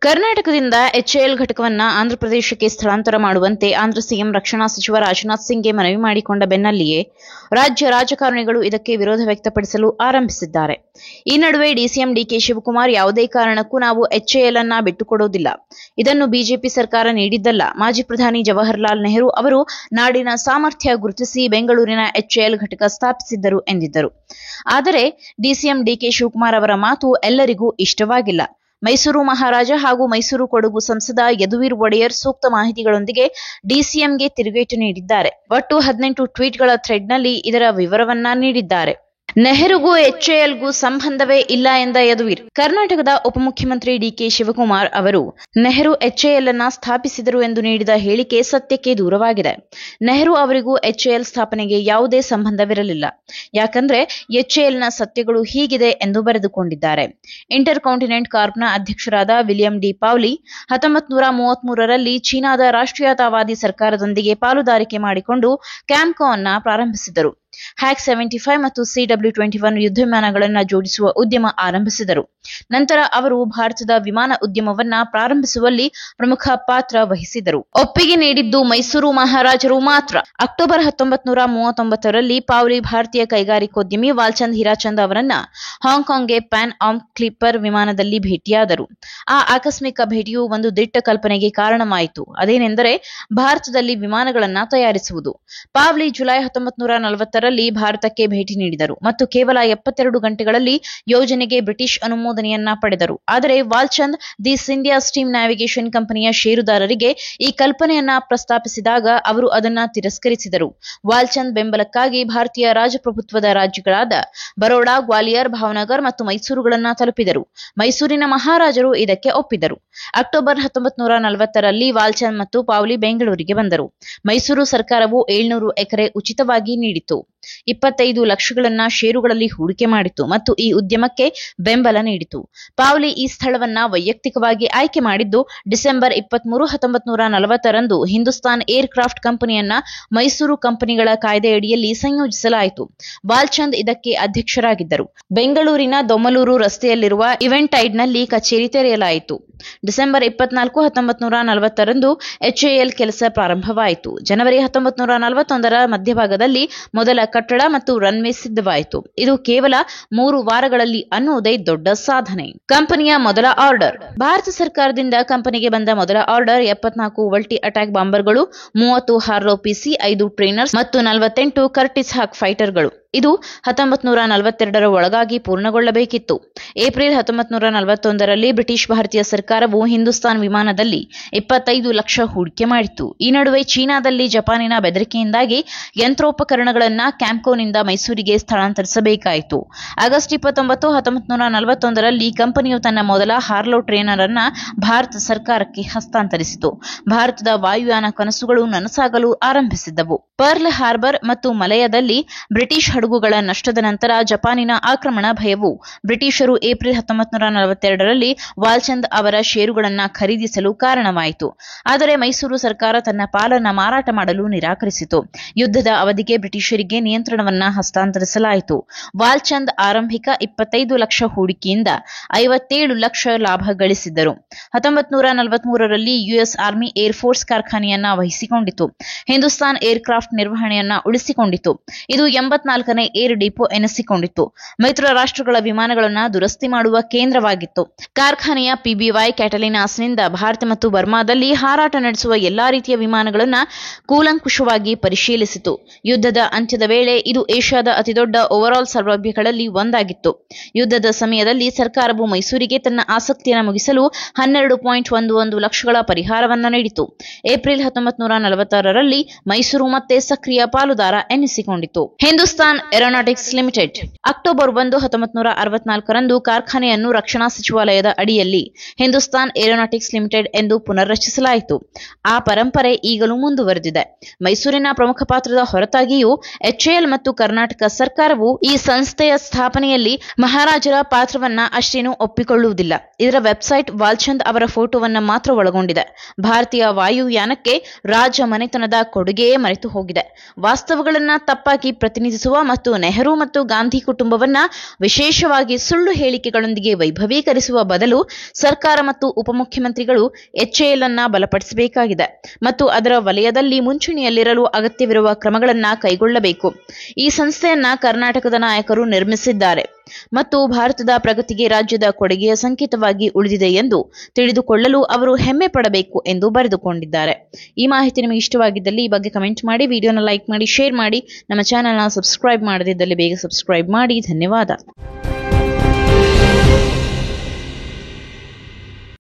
ಕರ್ನಾಟಕದಿಂದ ಎಚ್ಎಎಲ್ ಘಟಕವನ್ನ ಆಂಧ್ರಪ್ರದೇಶಕ್ಕೆ ಸ್ಥಳಾಂತರ ಮಾಡುವಂತೆ ಆಂಧ್ರ ಸಿಎಂ ರಕ್ಷಣಾ ಸಚಿವ ರಾಜನಾಥ್ ಸಿಂಗ್ಗೆ ಮನವಿ ಮಾಡಿಕೊಂಡ ಬೆನ್ನಲ್ಲಿಯೇ ರಾಜ್ಯ ರಾಜಕಾರಣಿಗಳು ಇದಕ್ಕೆ ವಿರೋಧ ವ್ಯಕ್ತಪಡಿಸಲು ಆರಂಭಿಸಿದ್ದಾರೆ. ಈ ನಡುವೆ ಡಿಸಿಎಂ ಡಿಕೆ ಶಿವಕುಮಾರ್ ಯಾವುದೇ ಕಾರಣಕ್ಕೂ ನಾವು ಎಚ್ಎಎಲ್ ಅನ್ನ ಬಿಟ್ಟುಕೊಡುವುದಿಲ್ಲ, ಇದನ್ನು ಬಿಜೆಪಿ ಸರ್ಕಾರ ನೀಡಿದ್ದಲ್ಲ, ಮಾಜಿ ಪ್ರಧಾನಿ ಜವಾಹರಲಾಲ್ ನೆಹರು ಅವರು ನಾಡಿನ ಸಾಮರ್ಥ್ಯ ಗುರುತಿಸಿ ಬೆಂಗಳೂರಿನ ಎಚ್ಎಎಲ್ ಘಟಕ ಸ್ಥಾಪಿಸಿದ್ದರು ಎಂದಿದ್ದರು. ಆದರೆ ಡಿಸಿಎಂ ಡಿಕೆ ಶಿವಕುಮಾರ್ ಅವರ ಮಾತು ಎಲ್ಲರಿಗೂ ಇಷ್ಟವಾಗಿಲ್ಲ. ಮೈಸೂರು ಮಹಾರಾಜ ಹಾಗೂ ಮೈಸೂರು ಕೊಡಗು ಸಂಸದ ಯದುವೀರ್ ಒಡೆಯರ್ ಸೂಕ್ತ ಮಾಹಿತಿಗಳೊಂದಿಗೆ ಡಿಸಿಎಂಗೆ ತಿರುಗೇಟು ನೀಡಿದ್ದಾರೆ. ಒಟ್ಟು 18 ಟ್ವೀಟ್ಗಳ ಥ್ರೆಡ್ನಲ್ಲಿ ಇದರ ವಿವರವನ್ನ ನೀಡಿದ್ದಾರೆ. ನೆಹರುಗೂ ಎಚ್ಎಎಲ್ಗೂ ಸಂಬಂಧವೇ ಇಲ್ಲ ಎಂದ ಯದುವೀರ್. ಕರ್ನಾಟಕದ ಉಪಮುಖ್ಯಮಂತ್ರಿ ಡಿಕೆ ಶಿವಕುಮಾರ್ ಅವರು ನೆಹರು ಎಚ್ಎಎಲ್ ಅನ್ನ ಸ್ಥಾಪಿಸಿದರು ಎಂದು ನೀಡಿದ ಹೇಳಿಕೆ ಸತ್ಯಕ್ಕೆ ದೂರವಾಗಿದೆ. ನೆಹರು ಅವರಿಗೂ ಎಚ್ಎಎಲ್ ಸ್ಥಾಪನೆಗೆ ಯಾವುದೇ ಸಂಬಂಧವಿರಲಿಲ್ಲ. ಯಾಕಂದ್ರೆ ಎಚ್ಎಎಲ್ನ ಸತ್ಯಗಳು ಹೀಗಿದೆ ಎಂದು ಬರೆದುಕೊಂಡಿದ್ದಾರೆ. ಇಂಟರ್ ಕಾಂಟಿನೆಂಟ್ ಕಾರ್ಪ್ನ ಅಧ್ಯಕ್ಷರಾದ ವಿಲಿಯಂ ಡಿ ಪೌಲಿ 1933ರಲ್ಲಿ ಚೀನಾದ ರಾಷ್ಟ್ರೀಯತಾವಾದಿ ಸರ್ಕಾರದೊಂದಿಗೆ ಪಾಲುದಾರಿಕೆ ಮಾಡಿಕೊಂಡು ಕ್ಯಾಂಪ್ಕೋ ಅನ್ನ ಪ್ರಾರಂಭಿಸಿದರು. ಹ್ಯಾಕ್ 75 ಮತ್ತು CW-21 ಯುದ್ಧ ವಿಮಾನಗಳನ್ನು ಜೋಡಿಸುವ ಉದ್ಯಮ ಆರಂಭಿಸಿದರು. ನಂತರ ಅವರು ಭಾರತದ ವಿಮಾನ ಉದ್ಯಮವನ್ನ ಪ್ರಾರಂಭಿಸುವಲ್ಲಿ ಪ್ರಮುಖ ಪಾತ್ರ ವಹಿಸಿದರು. ಒಪ್ಪಿಗೆ ನೀಡಿದ್ದು ಮೈಸೂರು ಮಹಾರಾಜರು ಮಾತ್ರ. ಅಕ್ಟೋಬರ್ 1939ರಲ್ಲಿ ಪೌಲಿ ಭಾರತೀಯ ಕೈಗಾರಿಕೋದ್ಯಮಿ ವಾಲ್ಚಂದ್ ಹೀರಾಚಂದ್ ಅವರನ್ನ ಹಾಂಗ್ಕಾಂಗ್ಗೆ ಪ್ಯಾನ್ ಆಮ್ ಕ್ಲಿಪ್ಪರ್ ವಿಮಾನದಲ್ಲಿ ಭೇಟಿಯಾದರು. ಆ ಆಕಸ್ಮಿಕ ಭೇಟಿಯು ಒಂದು ದಿಟ್ಟ ಕಲ್ಪನೆಗೆ ಕಾರಣವಾಯಿತು. ಅದೇನೆಂದರೆ ಭಾರತದಲ್ಲಿ ವಿಮಾನಗಳನ್ನ ತಯಾರಿಸುವುದು. ಪೌಲಿ ಜುಲೈ 1940ರಲ್ಲಿ ಭಾರತಕ್ಕೆ ಭೇಟಿ ನೀಡಿದರು ಮತ್ತು ಕೇವಲ 72 ಗಂಟೆಗಳಲ್ಲಿ ಯೋಜನೆಗೆ ಬ್ರಿಟಿಷ್ ಅನುಮೋದನೆಯನ್ನ ಪಡೆದರು. ಆದರೆ Walchand the India steam navigation ಕಂಪನಿಯ ಷೇರುದಾರರಿಗೆ ಈ ಕಲ್ಪನೆಯನ್ನ ಪ್ರಸ್ತಾಪಿಸಿದಾಗ ಅವರು ಅದನ್ನ ತಿರಸ್ಕರಿಸಿದರು. ವಾಲ್ಚಂದ್ ಬೆಂಬಲಕ್ಕಾಗಿ ಭಾರತೀಯ ರಾಜಪ್ರಭುತ್ವದ ರಾಜ್ಯಗಳಾದ ಬರೋಡಾ, ಗ್ವಾಲಿಯರ್, ಭಾವನಗರ್ ಮತ್ತು ಮೈಸೂರುಗಳನ್ನ ತಲುಪಿದರು. ಮೈಸೂರಿನ ಮಹಾರಾಜರು ಇದಕ್ಕೆ ಒಪ್ಪಿದರು. ಅಕ್ಟೋಬರ್ 1940ರಲ್ಲಿ ವಾಲ್ಚಂದ್ ಮತ್ತು ಪೌಲಿ ಬೆಂಗಳೂರಿಗೆ ಬಂದರು. ಮೈಸೂರು ಸರ್ಕಾರವು 700 ಎಕರೆ ಉಚಿತವಾಗಿ ನೀಡಿತು. 25 ಲಕ್ಷಗಳನ್ನ ಷೇರುಗಳಲ್ಲಿ ಹೂಡಿಕೆ ಮಾಡಿತು ಮತ್ತು ಈ ಉದ್ಯಮಕ್ಕೆ ಬೆಂಬಲ ನೀಡಿತು. ಪೌಲಿ ಈ ಸ್ಥಳವನ್ನ ವೈಯಕ್ತಿಕವಾಗಿ ಆಯ್ಕೆ ಮಾಡಿದ್ದು ಡಿಸೆಂಬರ್ 23, 1940ರಂದು ಹಿಂದೂಸ್ತಾನ್ ಏರ್ ಕ್ರಾಫ್ಟ್ ಕಂಪನಿಯನ್ನ ಮೈಸೂರು ಕಂಪನಿಗಳ ಕಾಯ್ದೆಯಡಿಯಲ್ಲಿ ಸಂಯೋಜಿಸಲಾಯಿತು. ವಾಲ್ಚಂದ್ ಇದಕ್ಕೆ ಅಧ್ಯಕ್ಷರಾಗಿದ್ದರು. ಬೆಂಗಳೂರಿನ ದೊಮ್ಮಲೂರು ರಸ್ತೆಯಲ್ಲಿರುವ ಇವೆಂಟೈಡ್ನಲ್ಲಿ ಕಚೇರಿ ತೆರೆಯಲಾಯಿತು. ಡಿಸೆಂಬರ್ 24, 1940ರಂದು ಎಚ್ಎಎಲ್ ಕೆಲಸ ಪ್ರಾರಂಭವಾಯಿತು. ಜನವರಿ 1941ರ ಮಧ್ಯಭಾಗದಲ್ಲಿ ಮೊದಲ ಕಟ್ಟಡ ಮತ್ತು ರನ್ವೇ ಸಿದ್ಧವಾಯಿತು. ಇದು ಕೇವಲ 3 ವಾರಗಳಲ್ಲಿ ಅನ್ನುವುದೇ ದೊಡ್ಡ ಸಾಧನೆ. ಕಂಪನಿಯ ಮೊದಲ ಆರ್ಡರ್. ಭಾರತ ಸರ್ಕಾರದಿಂದ ಕಂಪನಿಗೆ ಬಂದ ಮೊದಲ ಆರ್ಡರ್ 74 ವಲ್ಟಿ ಅಟ್ಯಾಕ್ ಬಾಂಬರ್ಗಳು, 30 ಹಾರ್ಲೋ ಪಿಸಿ, 5 ಟ್ರೈನರ್ಸ್ ಮತ್ತು 48 ಕರ್ಟಿಸ್ ಹಾಕ್ ಫೈಟರ್ಗಳು. ಇದು 1942ರ ಒಳಗಾಗಿ ಪೂರ್ಣಗೊಳ್ಳಬೇಕಿತ್ತು. ಏಪ್ರಿಲ್ 1941ರಲ್ಲಿ ಬ್ರಿಟಿಷ್ ಭಾರತೀಯ ಸರ್ಕಾರವು ಹಿಂದೂಸ್ತಾನ್ ವಿಮಾನದಲ್ಲಿ 25 ಲಕ್ಷ ಹೂಡಿಕೆ ಮಾಡಿತು. ಈ ನಡುವೆ ಚೀನಾದಲ್ಲಿ ಜಪಾನಿನ ಬೆದರಿಕೆಯಿಂದಾಗಿ ಯಂತ್ರೋಪಕರಣಗಳನ್ನ ಕ್ಯಾಂಪ್ಕೋನಿಂದ ಮೈಸೂರಿಗೆ ಸ್ಥಳಾಂತರಿಸಬೇಕಾಯಿತು. ಆಗಸ್ಟ್ 29, 1941ರಲ್ಲಿ ಕಂಪನಿಯು ತನ್ನ ಮೊದಲ ಹಾರ್ಲೋ ಟ್ರೈನರ್ ಅನ್ನ ಭಾರತ ಸರ್ಕಾರಕ್ಕೆ ಹಸ್ತಾಂತರಿಸಿತು. ಭಾರತದ ವಾಯುಯಾನ ಕನಸುಗಳು ನನಸಾಗಲು ಆರಂಭಿಸಿದ್ದವು. ಪರ್ಲ್ ಹಾರ್ಬರ್ ಮತ್ತು ಮಲಯದಲ್ಲಿ ಬ್ರಿಟಿಷ್ ಹಡಗುಗಳ ನಷ್ಟದ ನಂತರ ಜಪಾನಿನ ಆಕ್ರಮಣ ಭಯವು ಬ್ರಿಟಿಷರು ಏಪ್ರಿಲ್ 1942ರಲ್ಲಿ ವಾಲ್ಚಂದ್ ಅವರ ಷೇರುಗಳನ್ನ ಖರೀದಿಸಲು ಕಾರಣವಾಯಿತು. ಆದರೆ ಮೈಸೂರು ಸರ್ಕಾರ ತನ್ನ ಪಾಲನ್ನ ಮಾರಾಟ ಮಾಡಲು ನಿರಾಕರಿಸಿತು. ಯುದ್ಧದ ಅವಧಿಗೆ ಬ್ರಿಟಿಷರಿಗೆ ನಿಯಂತ್ರಣವನ್ನ ಹಸ್ತಾಂತರಿಸಲಾಯಿತು. ವಾಲ್ಚಂದ್ ಆರಂಭಿಕ 25 ಲಕ್ಷ ಹೂಡಿಕೆಯಿಂದ 57 ಲಕ್ಷ ಲಾಭ ಗಳಿಸಿದ್ದರು. 1943ರಲ್ಲಿ ಯುಎಸ್ ಆರ್ಮಿ ಏರ್ ಫೋರ್ಸ್ ಕಾರ್ಖಾನೆಯನ್ನ ವಹಿಸಿಕೊಂಡಿತು. ಹಿಂದೂಸ್ತಾನ್ ಏರ್ ಕ್ರಾಫ್ಟ್ ನಿರ್ವಹಣೆಯನ್ನ ಉಳಿಸಿಕೊಂಡಿತು. ಇದು 84ನೇ ಏರ್ ಡಿಪೋ ಎನಿಸಿಕೊಂಡಿತ್ತು. ಮಿತ್ರ ರಾಷ್ಟ್ರಗಳ ವಿಮಾನಗಳನ್ನು ದುರಸ್ತಿ ಮಾಡುವ ಕೇಂದ್ರವಾಗಿತ್ತು. ಕಾರ್ಖಾನೆಯ ಪಿಬಿವೈ ಕ್ಯಾಟಲಿನಾಸ್ನಿಂದ ಭಾರತ ಮತ್ತು ಬರ್ಮಾದಲ್ಲಿ ಹಾರಾಟ ನಡೆಸುವ ಎಲ್ಲಾ ರೀತಿಯ ವಿಮಾನಗಳನ್ನು ಕೂಲಂಕುಷವಾಗಿ ಪರಿಶೀಲಿಸಿತು. ಯುದ್ಧದ ಅಂತ್ಯದ ವೇಳೆ ಇದು ಏಷ್ಯಾದ ಅತಿದೊಡ್ಡ ಓವರ್ಆಲ್ ಸೌಲಭ್ಯಗಳಲ್ಲಿ ಒಂದಾಗಿತ್ತು. ಯುದ್ಧದ ಸಮಯದಲ್ಲಿ ಸರ್ಕಾರವು ಮೈಸೂರಿಗೆ ತನ್ನ ಆಸಕ್ತಿಯನ್ನು ಮುಗಿಸಲು 12.11 ಲಕ್ಷಗಳ ಪರಿಹಾರವನ್ನು ನೀಡಿತು. ಏಪ್ರಿಲ್ 1946ರಲ್ಲಿ ಮೈಸೂರು ಮತ್ತೆ ಸಕ್ರಿಯ ಪಾಲುದಾರ ಎನಿಸಿಕೊಂಡಿತು. Hindustan aeronautics limited. ಅಕ್ಟೋಬರ್ 1, 1964ರಂದು ಕಾರ್ಖಾನೆಯನ್ನು ರಕ್ಷಣಾ ಸಚಿವಾಲಯದ ಅಡಿಯಲ್ಲಿ ಹಿಂದೂಸ್ತಾನ್ ಏರೋನಾಟಿಕ್ಸ್ ಲಿಮಿಟೆಡ್ ಎಂದು ಪುನರ್ರಚಿಸಲಾಯಿತು. ಆ ಪರಂಪರೆ ಈಗಲೂ ಮುಂದುವರೆದಿದೆ. ಮೈಸೂರಿನ ಪ್ರಮುಖ ಪಾತ್ರದ ಹೊರತಾಗಿಯೂ ಎಚ್ಎಎಲ್ ಮತ್ತು ಕರ್ನಾಟಕ ಸರ್ಕಾರವು ಈ ಸಂಸ್ಥೆಯ ಸ್ಥಾಪನೆಯಲ್ಲಿ ಮಹಾರಾಜರ ಪಾತ್ರವನ್ನ ಅಷ್ಟೇನೂ ಒಪ್ಪಿಕೊಳ್ಳುವುದಿಲ್ಲ. ಇದರ ವೆಬ್ಸೈಟ್ ವಾಲ್ಚಂದ್ ಅವರ ಫೋಟೋವನ್ನ ಮಾತ್ರ ಒಳಗೊಂಡಿದೆ. ಭಾರತೀಯ ವಾಯುಯಾನಕ್ಕೆ ರಾಜ ಮನೆತನದ ಕೊಡುಗೆಯೇ ಮರೆತು ಹೋಗಿದೆ. ವಾಸ್ತವಗಳನ್ನ ತಪ್ಪಾಗಿ ಪ್ರತಿನಿಧಿಸುವ ಮತ್ತು ನೆಹರು ಮತ್ತು ಗಾಂಧಿ ಕುಟುಂಬವನ್ನ ವಿಶೇಷವಾಗಿ ಸುಳ್ಳು ಹೇಳಿಕೆಗಳೊಂದಿಗೆ ವೈಭವೀಕರಿಸುವ ಬದಲು ಸರ್ಕಾರ ಮತ್ತು ಉಪಮುಖ್ಯಮಂತ್ರಿಗಳು HAL ಅನ್ನ ಬಲಪಡಿಸಬೇಕಾಗಿದೆ ಮತ್ತು ಅದರ ವಲಯದಲ್ಲಿ ಮುಂಚೂಣಿಯಲ್ಲಿರಲು ಅಗತ್ಯವಿರುವ ಕ್ರಮಗಳನ್ನು ಕೈಗೊಳ್ಳಬೇಕು. ಈ ಸಂಸ್ಥೆಯನ್ನ ಕರ್ನಾಟಕದ ನಾಯಕರು ನಿರ್ಮಿಸಿದ್ದಾರೆ ಮತ್ತು ಭಾರತದ ಪ್ರಗತಿಗೆ ರಾಜ್ಯದ ಕೊಡುಗೆಯ ಸಂಕೇತವಾಗಿ ಉಳಿದಿದೆ ಎಂದು ತಿಳಿದುಕೊಳ್ಳಲು ಅವರು ಹೆಮ್ಮೆ ಪಡಬೇಕು ಎಂದು ಬರೆದುಕೊಂಡಿದ್ದಾರೆ. ಈ ಮಾಹಿತಿ ನಿಮಗೆ ಇಷ್ಟವಾಗಿದ್ದಲ್ಲಿ ಈ ಬಗ್ಗೆ ಕಮೆಂಟ್ ಮಾಡಿ, ವಿಡಿಯೋನ ಲೈಕ್ ಮಾಡಿ, ಶೇರ್ ಮಾಡಿ. ನಮ್ಮ ಚಾನೆಲ್ನ ಸಬ್ಸ್ಕ್ರೈಬ್ ಮಾಡದಿದ್ದಲ್ಲಿ ಬೇಗ ಸಬ್ಸ್ಕ್ರೈಬ್ ಮಾಡಿ. ಧನ್ಯವಾದ.